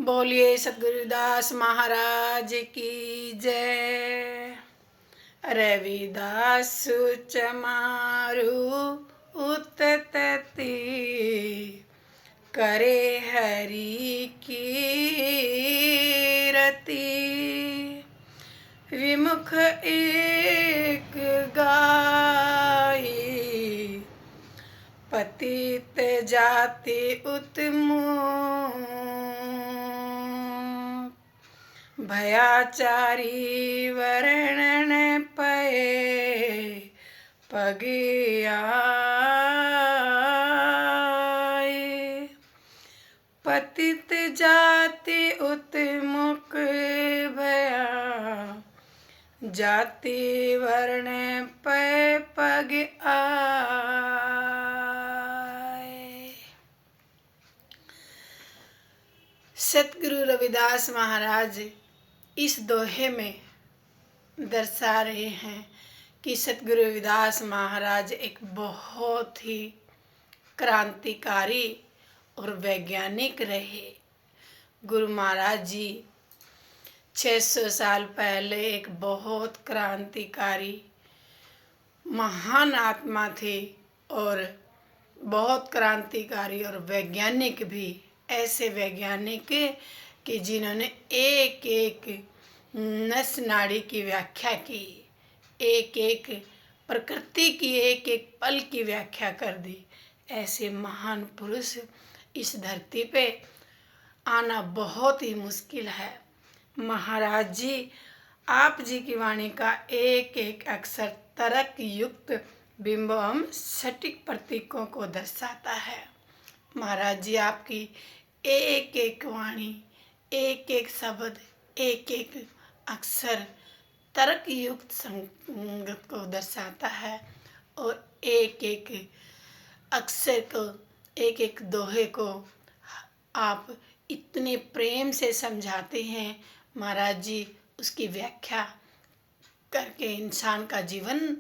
बोलिए सतगुरुदास महाराज की जय। रविदास चमारू उततती करे हरि की रति। विमुख एक गाई पतित जाति उत्मुख। भयाचारी वर्णन पये पग आए। पतित जाति उत्मुख भया जाति वर्ण पे पग आए। सतगुरु रविदास महाराज इस दोहे में दर्शा रहे हैं कि सतगुरु रविदास महाराज एक बहुत ही क्रांतिकारी और वैज्ञानिक रहे। गुरु महाराज जी 600 साल पहले एक बहुत क्रांतिकारी महान आत्मा थे और बहुत क्रांतिकारी और वैज्ञानिक भी। ऐसे वैज्ञानिक कि जिन्होंने एक एक नस नाड़ी की व्याख्या की, एक एक प्रकृति की एक एक पल की व्याख्या कर दी। ऐसे महान पुरुष इस धरती पे आना बहुत ही मुश्किल है। महाराज जी आप जी की वाणी का एक एक अक्षर तर्क युक्त बिंब एवं सटीक प्रतीकों को दर्शाता है। महाराज जी आपकी एक एक वाणी, एक एक शब्द, एक एक अक्षर तर्क युक्त संगत को दर्शाता है और एक एक अक्षर को, एक एक दोहे को आप इतने प्रेम से समझाते हैं। महाराज जी उसकी व्याख्या करके इंसान का जीवन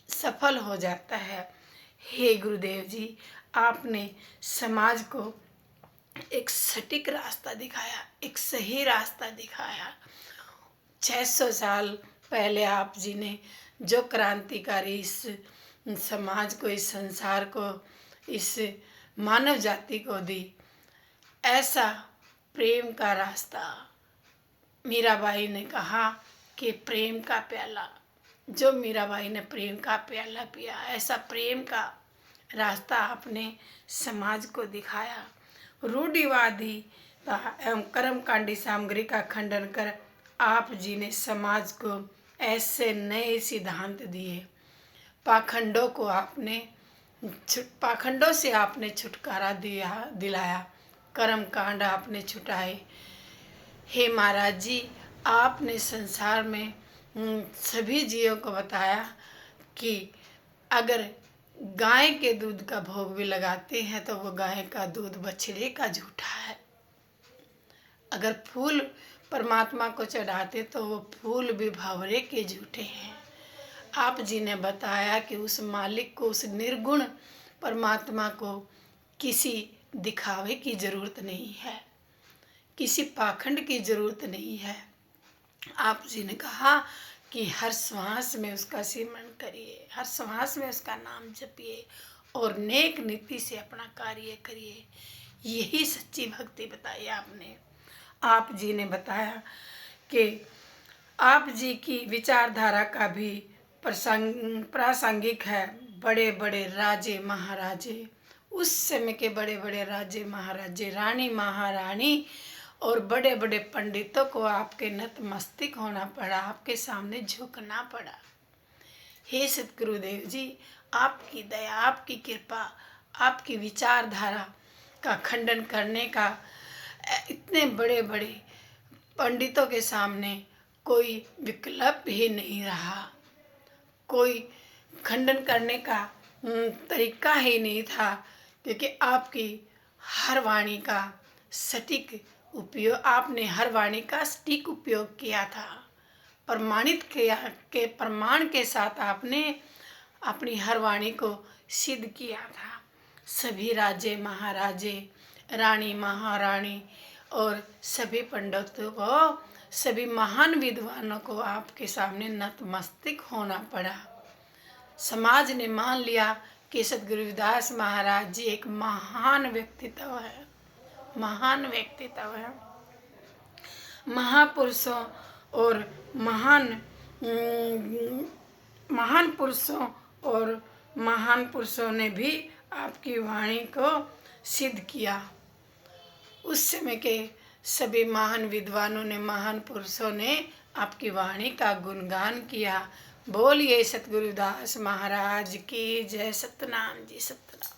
सफल हो जाता है। हे गुरुदेव जी, आपने समाज को एक सटीक रास्ता दिखाया, एक सही रास्ता दिखाया। 600 साल पहले आप जी ने जो क्रांतिकारी इस समाज को, इस संसार को, इस मानव जाति को दी, ऐसा प्रेम का रास्ता। मीराबाई ने कहा कि प्रेम का प्याला, जो मीराबाई ने प्रेम का प्याला पिया, ऐसा प्रेम का रास्ता आपने समाज को दिखाया। रूढ़िवादी एवं कर्मकांडी सामग्री का खंडन कर आप जी ने समाज को ऐसे नए सिद्धांत दिए। पाखंडों से आपने छुटकारा दिलाया, कर्मकांड आपने छुटाए। हे महाराज जी, आपने संसार में सभी जीवों को बताया कि अगर गाय के दूध का भोग भी लगाते हैं तो वो गाय का दूध बछड़े का झूठा है। अगर फूल परमात्मा को चढ़ाते तो वो फूल भी भंवरे के झूठे हैं। आप जी ने बताया कि उस मालिक को, उस निर्गुण परमात्मा को किसी दिखावे की जरूरत नहीं है, किसी पाखंड की जरूरत नहीं है। आप जी ने कहा कि हर श्वास में उसका सिमरन करिए, हर श्वास में उसका नाम जपिए और नेक नीति से अपना कार्य करिए। यही सच्ची भक्ति बताई आपने। आप जी ने बताया कि आप जी की विचारधारा का भी प्रासंगिक है। बड़े बड़े राजे महाराजे, उस समय के बड़े बड़े राजे महाराजे, रानी महारानी और बड़े बड़े पंडितों को आपके नतमस्तक होना पड़ा, आपके सामने झुकना पड़ा। हे सतगुरुदेव जी, आपकी दया, आपकी कृपा, आपकी विचारधारा का खंडन करने का इतने बड़े बड़े पंडितों के सामने कोई विकल्प ही नहीं रहा, कोई खंडन करने का तरीका ही नहीं था, क्योंकि आपकी हर वाणी का सटीक उपयोग, आपने हर वाणी का सटीक उपयोग किया था। प्रमाणित किया के प्रमाण के साथ आपने अपनी हर वाणी को सिद्ध किया था। सभी राजे महाराजे, रानी महारानी और सभी पंडितों को, सभी महान विद्वानों को आपके सामने नतमस्तक होना पड़ा। समाज ने मान लिया कि सतगुरु रविदास महाराज जी एक महान व्यक्तित्व है, महान व्यक्तित्व है। महापुरुषों और महान पुरुषों ने भी आपकी वाणी को सिद्ध किया। उस समय के सभी महान विद्वानों ने, महान पुरुषों ने आपकी वाणी का गुणगान किया। बोलिए सतगुरु रविदास महाराज की जय। सतनाम जी, सतनाम।